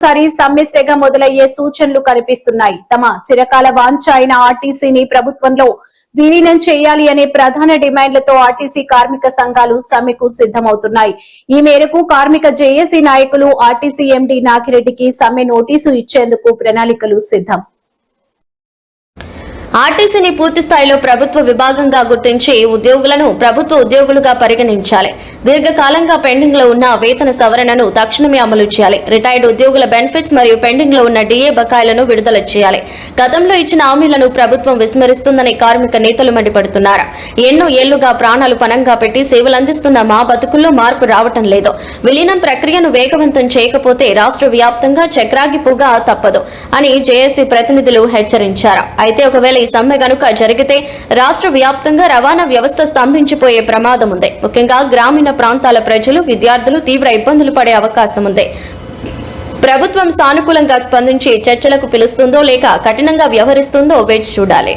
సారి సమ్మె మొదలయ్యే సూచనలు కనిపిస్తున్నాయి. తమ చిరకాల వాంఛ అయిన ఆర్టీసీని ప్రభుత్వంలో విలీనం చేయాలి అనే ప్రధాన డిమాండ్లతో ఆర్టీసీ కార్మిక సంఘాలు సమ్మెకు సిద్దమవుతున్నాయి. ఈ మేరకు కార్మిక జేఏసీ నాయకులు ఆర్టీసీ ఎండీ నాగిరెడ్డికి సమ్మె నోటీసు ఇచ్చేందుకు ప్రణాళికలు సిద్దం. ఆర్టీసీని పూర్తి స్థాయిలో ప్రభుత్వ విభాగంగా గుర్తించి ఉద్యోగులను ప్రభుత్వ ఉద్యోగులుగా పరిగణించాలి. దీర్ఘకాలంగా పెండింగ్ లో ఉన్న వేతన సవరణను తక్షణమే అమలు చేయాలి. రిటైర్డ్ ఉద్యోగుల బెనిఫిట్స్ మరియు పెండింగ్ లో ఉన్న డిఏ బకాయిలను విడుదల చేయాలి. గతంలో ఇచ్చిన హామీలను ప్రభుత్వం విస్మరిస్తుందని కార్మిక నేతలు మండిపడుతున్నారు. ఎన్నో ఏళ్లుగా ప్రాణాలు పణంగా పెట్టి సేవలందిస్తున్న మా బతుకుల్లో మార్పు రావటం లేదు. విలీనం ప్రక్రియను వేగవంతం చేయకపోతే రాష్ట్ర వ్యాప్తంగా చక్రాగిపోగా తప్పదు అని జేఏసీ ప్రతినిధులు హెచ్చరించారు. అయితే ఒకవేళ ఈ సమ్మె గనుక జరిగితే రాష్ట్ర వ్యాప్తంగా రవాణా వ్యవస్థ స్తంభించిపోయే ప్రమాదం ఉంది. ముఖ్యంగా గ్రామీణ ప్రాంతాల ప్రజలు, విద్యార్థులు తీవ్ర ఇబ్బందులు పడే అవకాశం ఉంది. ప్రభుత్వం సానుకూలంగా స్పందించి చర్చలకు పిలుస్తుందో లేక కఠినంగా వ్యవహరిస్తుందో వేచి చూడాలి.